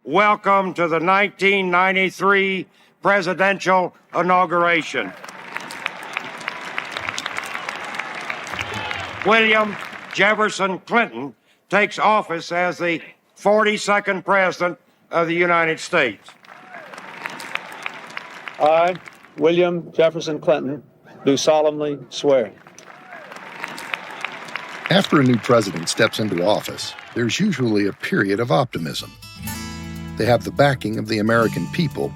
welcome to the 1993 presidential inauguration. William Jefferson Clinton takes office as the 42nd President of the United States. I, William Jefferson Clinton, do solemnly swear. After a new president steps into office, there's usually a period of optimism. They have the backing of the American people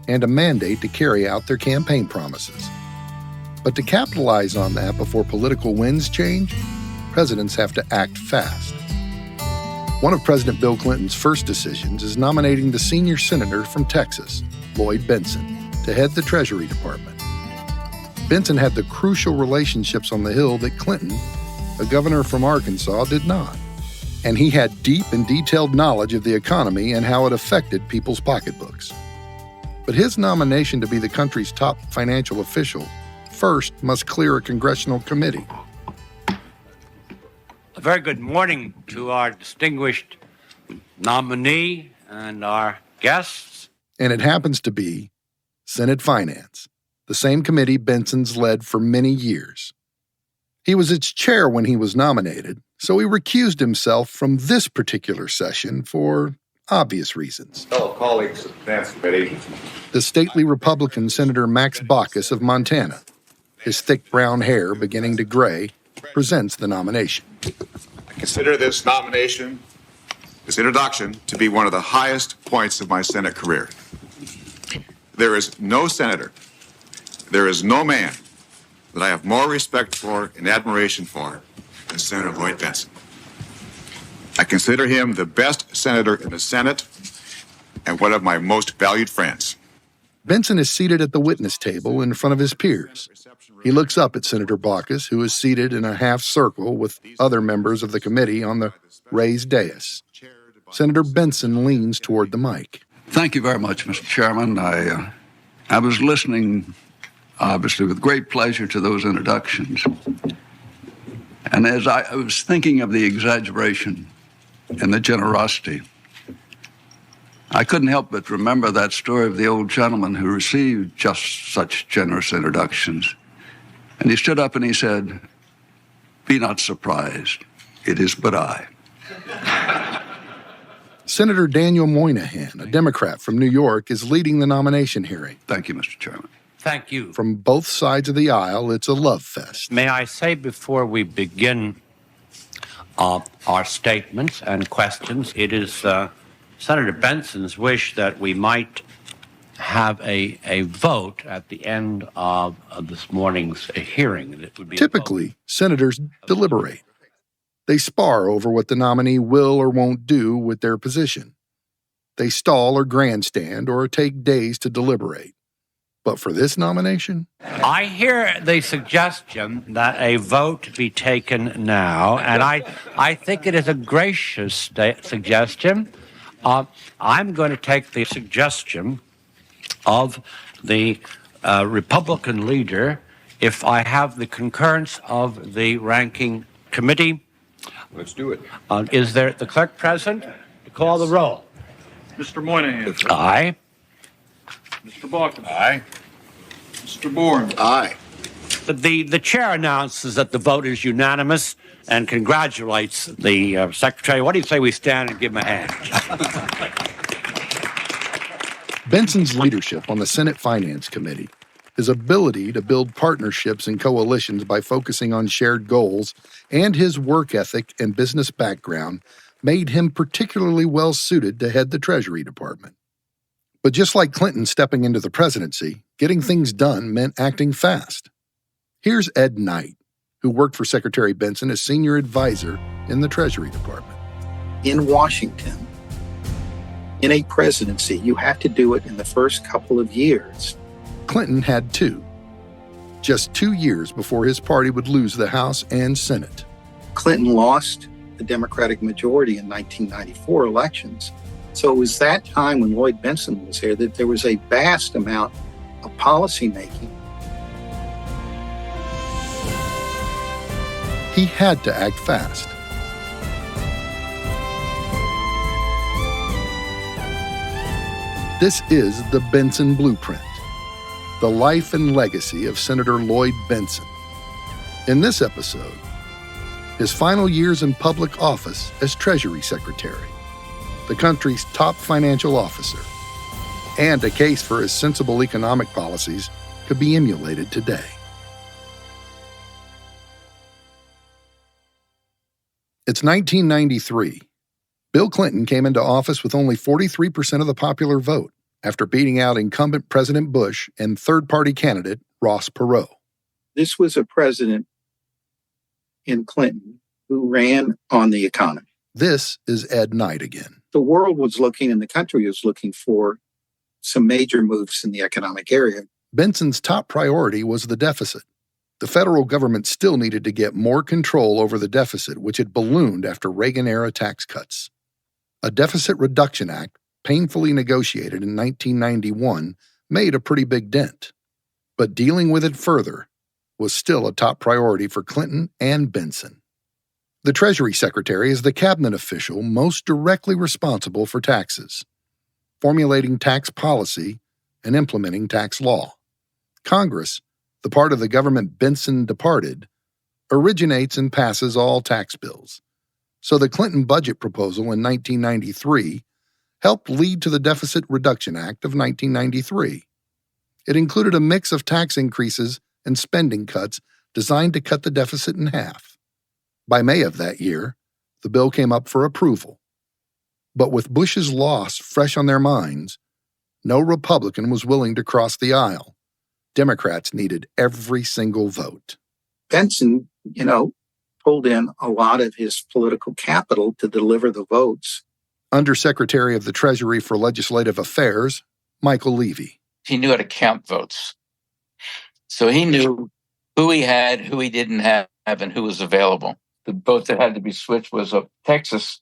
and a mandate to carry out their campaign promises. But to capitalize on that before political winds change, presidents have to act fast. One of President Bill Clinton's first decisions is nominating the senior senator from Texas, Lloyd Bentsen, to head the Treasury Department. Bentsen had the crucial relationships on the Hill that Clinton, a governor from Arkansas, did not. And he had deep and detailed knowledge of the economy and how it affected people's pocketbooks. But his nomination to be the country's top financial official first must clear a congressional committee. A very good morning to our distinguished nominee and our guests. And it happens to be Senate Finance, the same committee Bentsen's led for many years. He was its chair when he was nominated, so he recused himself from this particular session for obvious reasons. Fellow colleagues of the Finance Committee. The stately Republican Senator Max Baucus of Montana, his thick brown hair beginning to gray, presents the nomination. I consider this nomination, this introduction, to be one of the highest points of my Senate career. There is no senator, there is no man that I have more respect for and admiration for than Senator Lloyd Bentsen. I consider him the best senator in the Senate and one of my most valued friends. Bentsen is seated at the witness table in front of his peers. He looks up at Senator Baucus, who is seated in a half circle with other members of the committee on the raised dais. Senator Bentsen leans toward the mic. Thank you very much, Mr. Chairman. I was listening, obviously, with great pleasure to those introductions. And as I was thinking of the exaggeration and the generosity, I couldn't help but remember that story of the old gentleman who received just such generous introductions. And he stood up and he said, "Be not surprised, it is but I." Senator Daniel Moynihan, a Democrat from New York, is leading the nomination hearing. Thank you, Mr. Chairman. Thank you. From both sides of the aisle, it's a love fest. May I say before we begin our statements and questions, it is Senator Bentsen's wish that we might have a vote at the end of this morning's hearing. It would be Typically, senators deliberate. They spar over what the nominee will or won't do with their position. They stall or grandstand or take days to deliberate. But for this nomination? I hear the suggestion that a vote be taken now, and I think it is a gracious suggestion. I'm going to take the suggestion of the Republican leader if I have the concurrence of the ranking committee. Let's do it. Is there the clerk present to call the roll? Mr. Moynihan. Aye. Mr. Baucus. Aye. Mr. Bourne. Aye. The chair announces that the vote is unanimous and congratulates the secretary. What do you say we stand and give him a hand? Bentsen's leadership on the Senate Finance Committee, his ability to build partnerships and coalitions by focusing on shared goals, and his work ethic and business background made him particularly well suited to head the Treasury Department. But just like Clinton stepping into the presidency, getting things done meant acting fast. Here's Ed Knight, who worked for Secretary Bentsen as senior advisor in the Treasury Department. In Washington, in a presidency, you have to do it in the first couple of years. Clinton had two, just 2 years before his party would lose the House and Senate. Clinton lost the Democratic majority in 1994 elections. So it was that time when Lloyd Bentsen was here that there was a vast amount of policy making. He had to act fast. This is the Bentsen Blueprint, the life and legacy of Senator Lloyd Bentsen. In this episode, his final years in public office as Treasury Secretary, the country's top financial officer, and a case for his sensible economic policies could be emulated today. It's 1993. Bill Clinton came into office with only 43% of the popular vote after beating out incumbent President Bush and third-party candidate Ross Perot. This was a president in Clinton who ran on the economy. This is Ed Knight again. The world was looking and the country was looking for some major moves in the economic area. Bentsen's top priority was the deficit. The federal government still needed to get more control over the deficit, which had ballooned after Reagan-era tax cuts. A Deficit Reduction Act, painfully negotiated in 1991, made a pretty big dent. But dealing with it further was still a top priority for Clinton and Bentsen. The Treasury Secretary is the cabinet official most directly responsible for taxes, formulating tax policy and implementing tax law. Congress, the part of the government Bentsen departed, originates and passes all tax bills. So the Clinton budget proposal in 1993 helped lead to the Deficit Reduction Act of 1993. It included a mix of tax increases and spending cuts designed to cut the deficit in half. By May of that year, the bill came up for approval. But with Bush's loss fresh on their minds, no Republican was willing to cross the aisle. Democrats needed every single vote. Bentsen, pulled in a lot of his political capital to deliver the votes. Undersecretary of the Treasury for Legislative Affairs, Michael Levy. He knew how to count votes. So he knew who he had, who he didn't have, and who was available. The vote that had to be switched was a Texas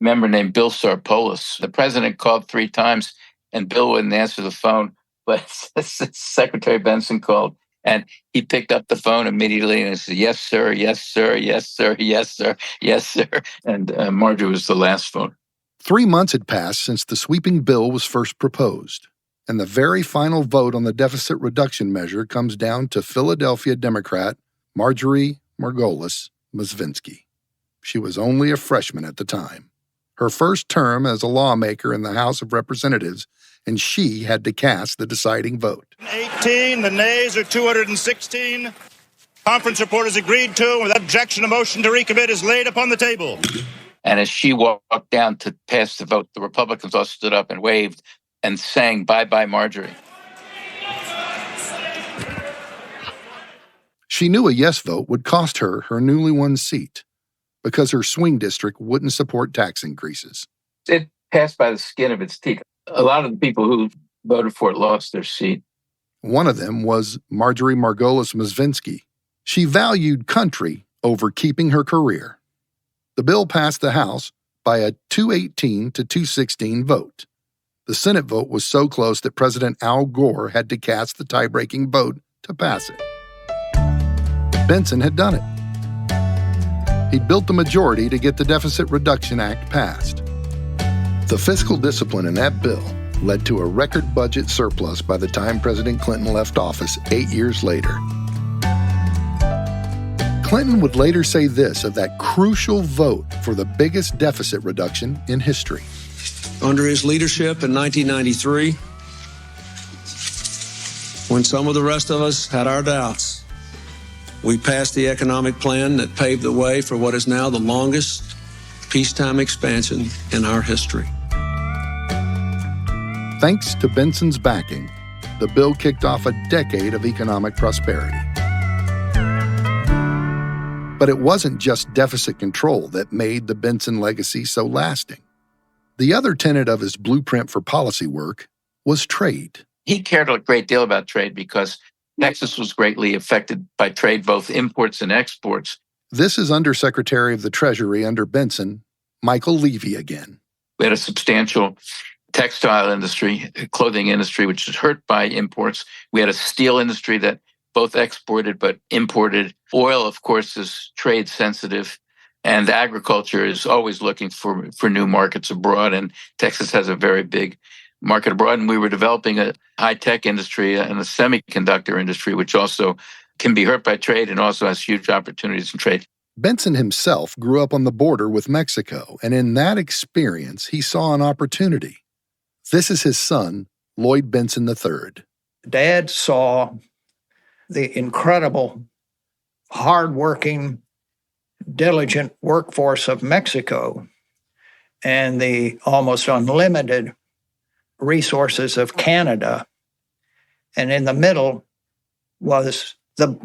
member named Bill Sarpolis. The president called 3 times, and Bill wouldn't answer the phone. But Secretary Bentsen called, and he picked up the phone immediately and said, "Yes, sir, yes, sir, yes, sir, yes, sir, yes, sir." And Marjorie was the last phone. 3 months had passed since the sweeping bill was first proposed, and the very final vote on the deficit reduction measure comes down to Philadelphia Democrat Marjorie Margolis Mosvinsky. She was only a freshman at the time. Her first term as a lawmaker in the House of Representatives, and she had to cast the deciding vote. 18, the nays are 216. Conference report is agreed to. Without objection, a motion to recommit is laid upon the table. And as she walked down to pass the vote, the Republicans all stood up and waved and sang, "Bye-bye, Marjorie." She knew a yes vote would cost her her newly won seat because her swing district wouldn't support tax increases. It passed by the skin of its teeth. A lot of the people who voted for it lost their seat. One of them was Marjorie Margolis Mosvinsky. She valued country over keeping her career. The bill passed the House by a 218 to 216 vote. The Senate vote was so close that President Al Gore had to cast the tie-breaking vote to pass it. Bentsen had done it. He'd built the majority to get the Deficit Reduction Act passed. The fiscal discipline in that bill led to a record budget surplus by the time President Clinton left office 8 years later. Clinton would later say this of that crucial vote for the biggest deficit reduction in history. Under his leadership in 1993, when some of the rest of us had our doubts, we passed the economic plan that paved the way for what is now the longest peacetime expansion in our history. Thanks to Bentsen's backing, the bill kicked off a decade of economic prosperity. But it wasn't just deficit control that made the Bentsen legacy so lasting. The other tenet of his blueprint for policy work was trade. He cared a great deal about trade because Texas was greatly affected by trade, both imports and exports. This is Undersecretary of the Treasury under Bentsen, Michael Levy again. We had a substantial textile industry, clothing industry, which was hurt by imports. We had a steel industry that both exported but imported. Oil, of course, is trade sensitive. And agriculture is always looking for new markets abroad. And Texas has a very big market abroad, and we were developing a high-tech industry and a semiconductor industry, which also can be hurt by trade and also has huge opportunities in trade. Bentsen himself grew up on the border with Mexico, and in that experience, he saw an opportunity. This is his son, Lloyd Bentsen III. Dad saw the incredible, hardworking, diligent workforce of Mexico and the almost unlimited resources of Canada. And in the middle was the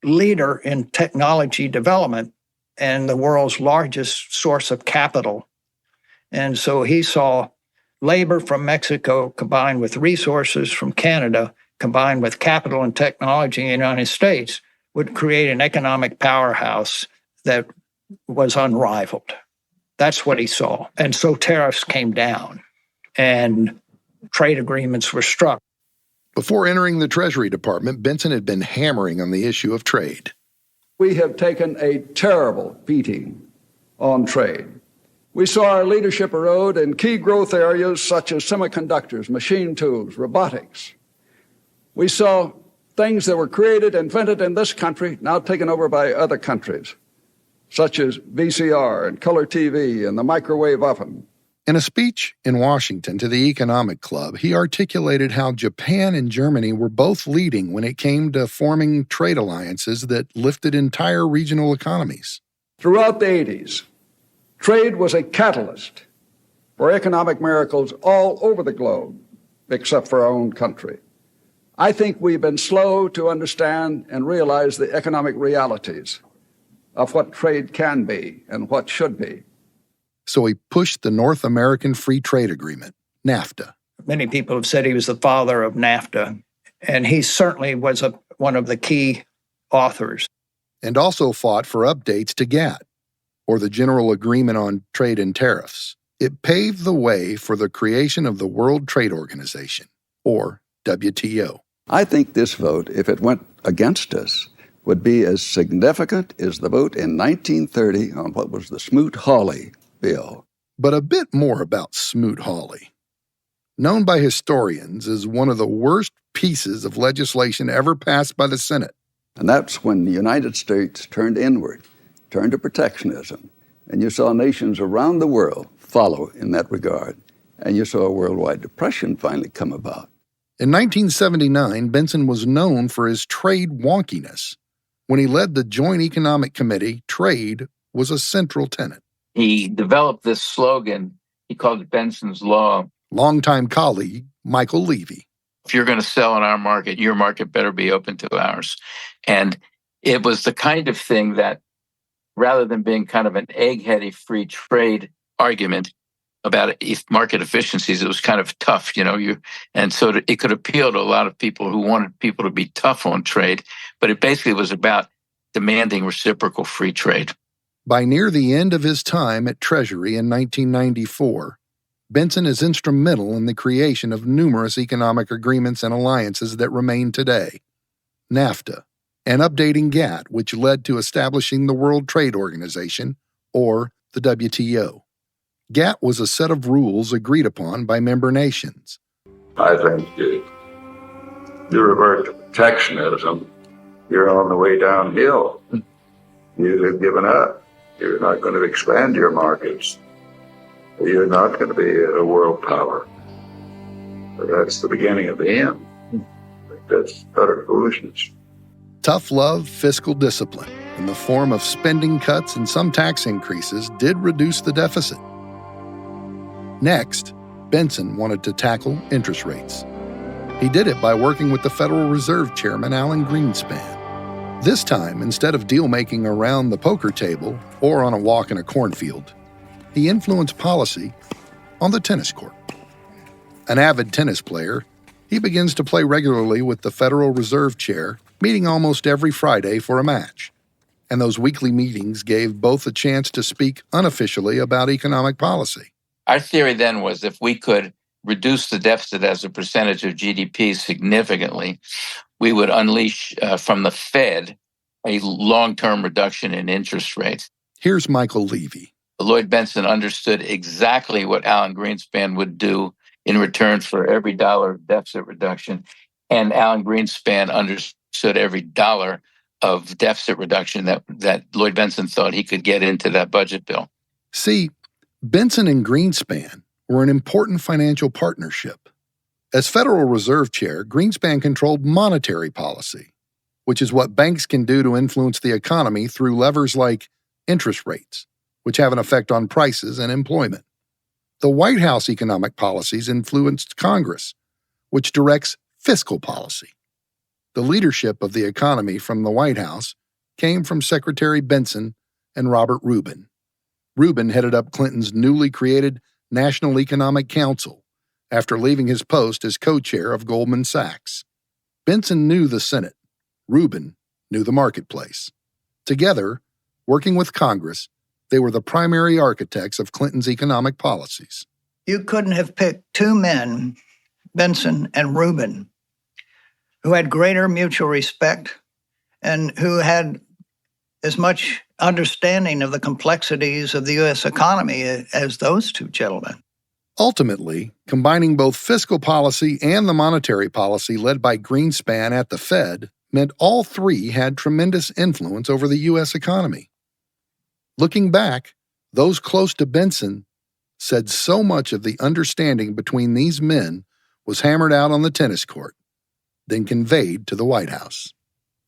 leader in technology development and the world's largest source of capital. And so he saw labor from Mexico combined with resources from Canada, combined with capital and technology in the United States, would create an economic powerhouse that was unrivaled. That's what he saw. And so tariffs came down and trade agreements were struck. Before entering the Treasury Department, Bentsen had been hammering on the issue of trade. We have taken a terrible beating on trade. We saw our leadership erode in key growth areas such as semiconductors, machine tools, robotics. We saw things that were created, invented in this country, now taken over by other countries, such as VCR and color TV and the microwave oven. In a speech in Washington to the Economic Club, he articulated how Japan and Germany were both leading when it came to forming trade alliances that lifted entire regional economies. Throughout the 80s, trade was a catalyst for economic miracles all over the globe, except for our own country. I think we've been slow to understand and realize the economic realities of what trade can be and what should be. So he pushed the North American Free Trade Agreement, NAFTA. Many people have said he was the father of NAFTA, and he certainly was one of the key authors. And also fought for updates to GATT, or the General Agreement on Trade and Tariffs. It paved the way for the creation of the World Trade Organization, or WTO. I think this vote, if it went against us, would be as significant as the vote in 1930 on what was the Smoot-Hawley bill. But a bit more about Smoot-Hawley. Known by historians as one of the worst pieces of legislation ever passed by the Senate. And that's when the United States turned inward, turned to protectionism, and you saw nations around the world follow in that regard. And you saw a worldwide depression finally come about. In 1979, Bentsen was known for his trade wonkiness. When he led the Joint Economic Committee, trade was a central tenet. He developed this slogan. He called it Bentsen's Law. Longtime colleague Michael Levy. If you're going to sell in our market, your market better be open to ours. And it was the kind of thing that, rather than being kind of an eggheady free trade argument about market efficiencies, it was kind of tough, and so it could appeal to a lot of people who wanted people to be tough on trade, but it basically was about demanding reciprocal free trade. By near the end of his time at Treasury in 1994, Bentsen is instrumental in the creation of numerous economic agreements and alliances that remain today. NAFTA, and updating GATT, which led to establishing the World Trade Organization, or the WTO. GATT was a set of rules agreed upon by member nations. I think you revert to protectionism, you're on the way downhill. You have given up. You're not going to expand your markets. You're not going to be a world power. That's the beginning of the end. I think that's utter foolishness. Tough love, fiscal discipline, in the form of spending cuts and some tax increases, did reduce the deficit. Next, Bentsen wanted to tackle interest rates. He did it by working with the Federal Reserve Chairman Alan Greenspan. This time, instead of deal-making around the poker table or on a walk in a cornfield, he influenced policy on the tennis court. An avid tennis player, he begins to play regularly with the Federal Reserve Chair, meeting almost every Friday for a match. And those weekly meetings gave both a chance to speak unofficially about economic policy. Our theory then was if we could reduce the deficit as a percentage of GDP significantly, we would unleash from the Fed a long-term reduction in interest rates. Here's Michael Levy. Lloyd Bentsen understood exactly what Alan Greenspan would do in return for every dollar of deficit reduction. And Alan Greenspan understood every dollar of deficit reduction that Lloyd Bentsen thought he could get into that budget bill. See, Bentsen and Greenspan were an important financial partnership. As Federal Reserve Chair, Greenspan controlled monetary policy, which is what banks can do to influence the economy through levers like interest rates, which have an effect on prices and employment. The White House economic policies influenced Congress, which directs fiscal policy. The leadership of the economy from the White House came from Secretary Bentsen and Robert Rubin. Rubin headed up Clinton's newly created National Economic Council after leaving his post as co-chair of Goldman Sachs. Bentsen knew the Senate. Rubin knew the marketplace. Together, working with Congress, they were the primary architects of Clinton's economic policies. You couldn't have picked two men, Bentsen and Rubin, who had greater mutual respect and who had as much understanding of the complexities of the U.S. economy as those two gentlemen. Ultimately, combining both fiscal policy and the monetary policy led by Greenspan at the Fed meant all three had tremendous influence over the U.S. economy. Looking back, those close to Bentsen said so much of the understanding between these men was hammered out on the tennis court, then conveyed to the White House.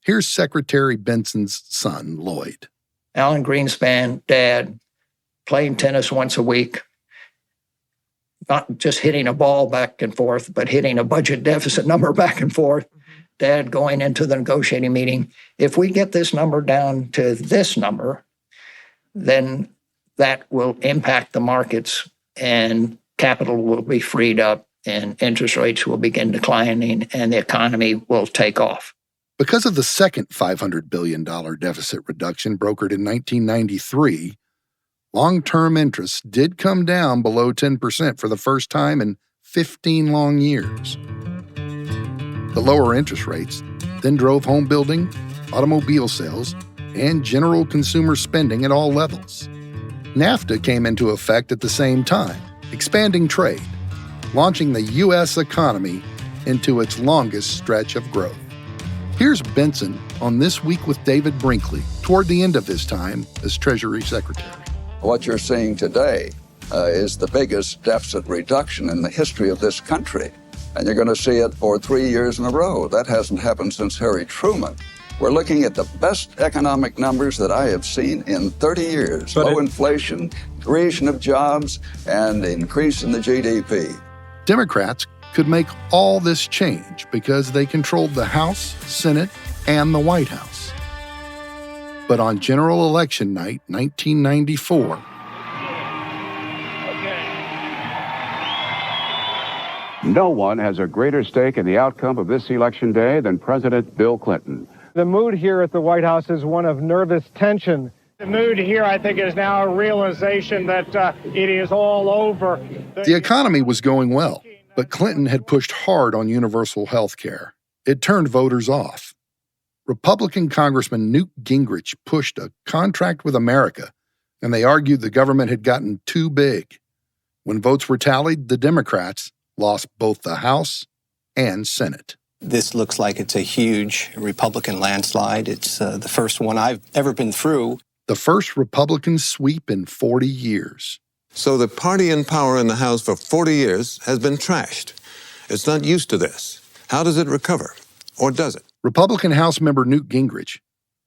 Here's Secretary Bentsen's son, Lloyd. Alan Greenspan, Dad, playing tennis once a week, not just hitting a ball back and forth, but hitting a budget deficit number back and forth. Dad going into the negotiating meeting, if we get this number down to this number, then that will impact the markets and capital will be freed up and interest rates will begin declining and the economy will take off. Because of the second $500 billion deficit reduction brokered in 1993, long-term interest did come down below 10% for the first time in 15 long years. The lower interest rates then drove home building, automobile sales, and general consumer spending at all levels. NAFTA came into effect at the same time, expanding trade, launching the U.S. economy into its longest stretch of growth. Here's Bentsen on This Week with David Brinkley toward the end of his time as Treasury Secretary. What you're seeing today is the biggest deficit reduction in the history of this country. And you're going to see it for 3 years in a row. That hasn't happened since Harry Truman. We're looking at the best economic numbers that I have seen in 30 years. Low inflation, creation of jobs, and increase in the GDP. Democrats could make all this change because they controlled the House, Senate, and the White House. But on general election night, 1994, no one has a greater stake in the outcome of this election day than President Bill Clinton. The mood here at the White House is one of nervous tension. The mood here, I think, is now a realization that it is all over. The economy was going well, but Clinton had pushed hard on universal health care. It turned voters off. Republican Congressman Newt Gingrich pushed a contract with America, and they argued the government had gotten too big. When votes were tallied, the Democrats lost both the House and Senate. This looks like it's a huge Republican landslide. It's the first one I've ever been through. The first Republican sweep in 40 years. So the party in power in the House for 40 years has been trashed. It's not used to this. How does it recover? Or does it? Republican House member Newt Gingrich,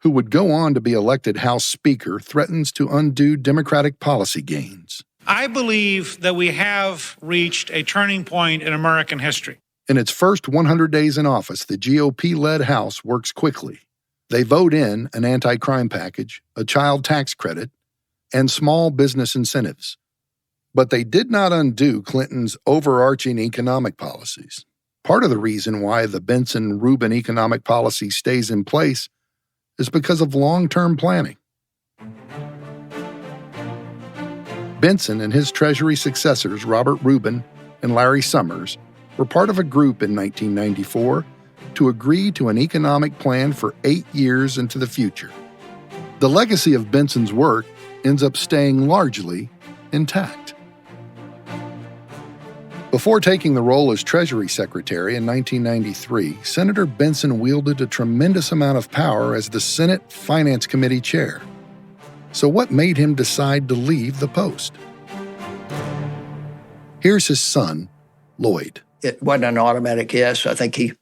who would go on to be elected House Speaker, threatens to undo Democratic policy gains. I believe that we have reached a turning point in American history. In its first 100 days in office, the GOP-led House works quickly. They vote in an anti-crime package, a child tax credit, and small business incentives. But they did not undo Clinton's overarching economic policies. Part of the reason why the Bentsen-Rubin economic policy stays in place is because of long-term planning. Bentsen and his Treasury successors, Robert Rubin and Larry Summers, were part of a group in 1994 to agree to an economic plan for 8 years into the future. The legacy of Bentsen's work ends up staying largely intact. Before taking the role as Treasury Secretary in 1993, Senator Bentsen wielded a tremendous amount of power as the Senate Finance Committee chair. So what made him decide to leave the post? Here's his son, Lloyd. It wasn't an automatic yes. I think he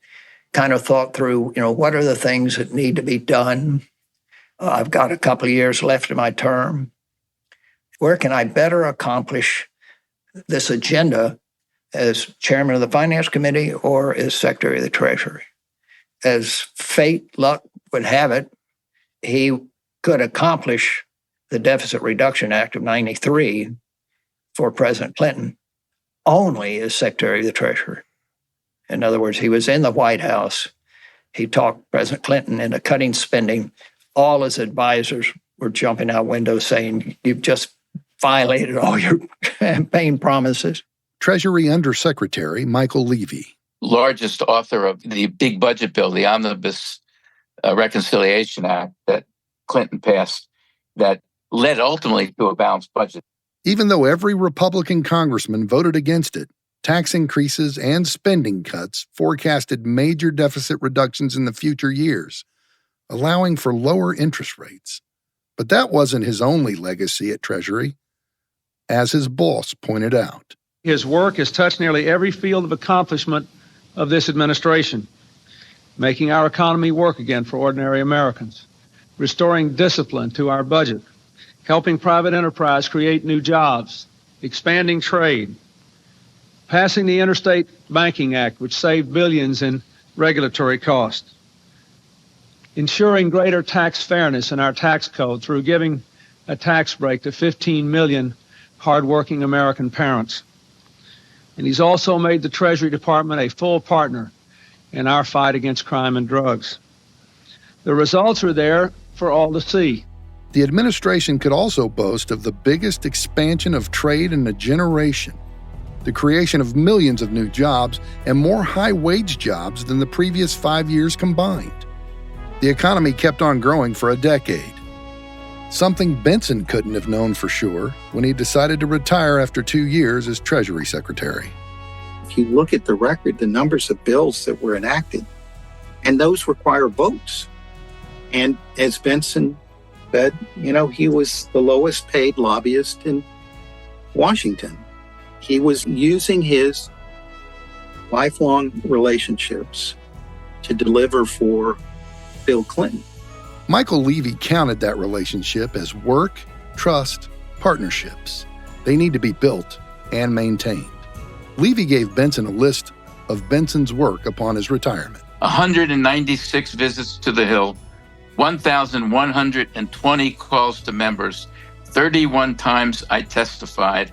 kind of thought through, what are the things that need to be done? I've got a couple of years left in my term. Where can I better accomplish this agenda as chairman of the Finance Committee or as Secretary of the Treasury? As luck would have it, he could accomplish the Deficit Reduction Act of 93 for President Clinton only as Secretary of the Treasury. In other words, he was in the White House. He talked President Clinton into cutting spending. All his advisors were jumping out windows saying, "You've just violated all your campaign promises." Treasury Undersecretary Michael Levy. Largest author of the big budget bill, the Omnibus Reconciliation Act that Clinton passed, that led ultimately to a balanced budget. Even though every Republican congressman voted against it, tax increases and spending cuts forecasted major deficit reductions in the future years, allowing for lower interest rates. But that wasn't his only legacy at Treasury, as his boss pointed out. His work has touched nearly every field of accomplishment of this administration, making our economy work again for ordinary Americans, restoring discipline to our budget, helping private enterprise create new jobs, expanding trade, passing the Interstate Banking Act, which saved billions in regulatory costs, ensuring greater tax fairness in our tax code through giving a tax break to 15 million hardworking American parents. And he's also made the Treasury Department a full partner in our fight against crime and drugs. The results are there for all to see. The administration could also boast of the biggest expansion of trade in a generation, the creation of millions of new jobs and more high-wage jobs than the previous 5 years combined. The economy kept on growing for a decade, something Bentsen couldn't have known for sure when he decided to retire after 2 years as Treasury Secretary. If you look at the record, the numbers of bills that were enacted, and those require votes. And as Bentsen said, he was the lowest paid lobbyist in Washington. He was using his lifelong relationships to deliver for Bill Clinton. Michael Levy counted that relationship as work, trust, partnerships. They need to be built and maintained. Levy gave Bentsen a list of Bentsen's work upon his retirement. 196 visits to the Hill, 1,120 calls to members, 31 times I testified.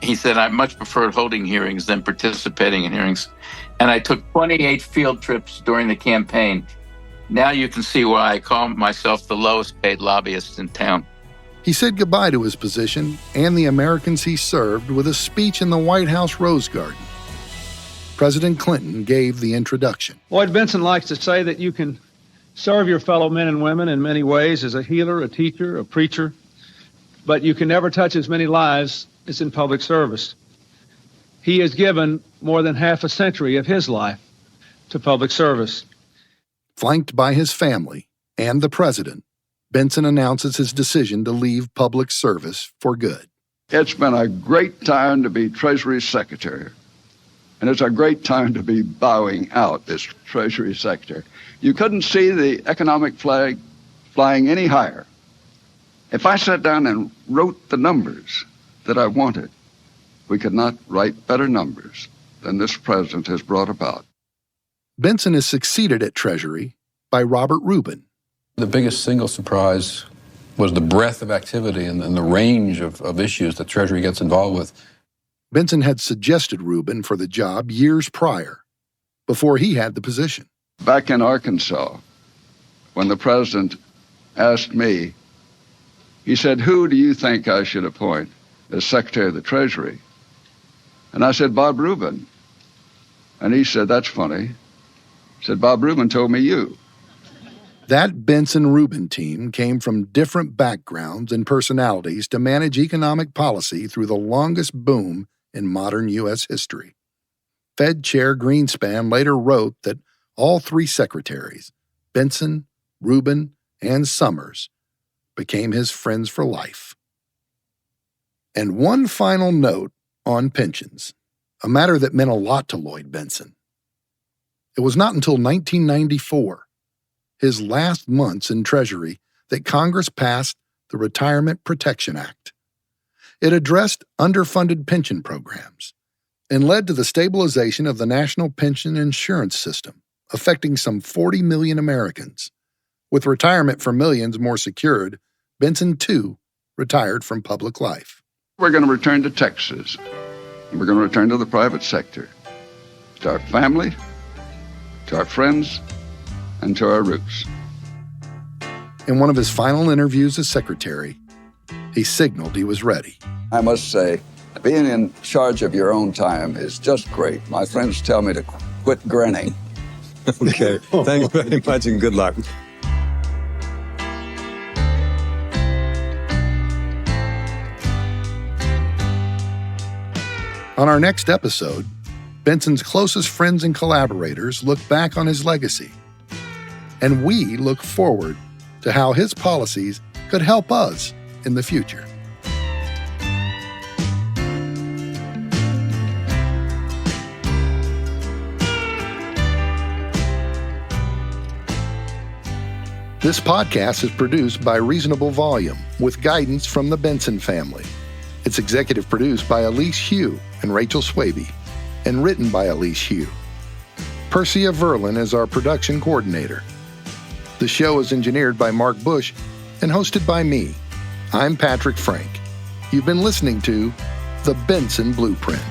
He said, I much preferred holding hearings than participating in hearings. And I took 28 field trips during the campaign. Now you can see why I call myself the lowest paid lobbyist in town. He said goodbye to his position and the Americans he served with a speech in the White House Rose Garden. President Clinton gave the introduction. Lloyd Bentsen likes to say that you can serve your fellow men and women in many ways as a healer, a teacher, a preacher, but you can never touch as many lives as in public service. He has given more than half a century of his life to public service. Flanked by his family and the president, Bentsen announces his decision to leave public service for good. It's been a great time to be Treasury Secretary, and it's a great time to be bowing out as Treasury Secretary. You couldn't see the economic flag flying any higher. If I sat down and wrote the numbers that I wanted, we could not write better numbers than this president has brought about. Bentsen is succeeded at Treasury by Robert Rubin. The biggest single surprise was the breadth of activity and the range of issues that Treasury gets involved with. Bentsen had suggested Rubin for the job years prior, before he had the position. Back in Arkansas, when the president asked me, he said, who do you think I should appoint as Secretary of the Treasury? And I said, Bob Rubin. And he said, that's funny. He said, Bob Rubin told me you. That Bentsen-Rubin team came from different backgrounds and personalities to manage economic policy through the longest boom in modern U.S. history. Fed Chair Greenspan later wrote that all three secretaries, Bentsen, Rubin, and Summers, became his friends for life. And one final note on pensions, a matter that meant a lot to Lloyd Bentsen. It was not until 1994, his last months in Treasury, that Congress passed the Retirement Protection Act. It addressed underfunded pension programs and led to the stabilization of the national pension insurance system, affecting some 40 million Americans. With retirement for millions more secured, Bentsen, too, retired from public life. We're going to return to Texas. We're going to return to the private sector, to our family, to our friends, and to our roots. In one of his final interviews as secretary, he signaled he was ready. I must say, being in charge of your own time is just great. My friends tell me to quit grinning. Okay, thanks very much and good luck. On our next episode, Bentsen's closest friends and collaborators look back on his legacy, and we look forward to how his policies could help us in the future. This podcast is produced by Reasonable Volume with guidance from the Bentsen family. It's executive produced by Elise Hugh and Rachel Swaby, and written by Elise Hugh. Percia Verlin is our production coordinator. The show is engineered by Mark Bush and hosted by me. I'm Patrick Frank. You've been listening to The Bentsen Blueprint.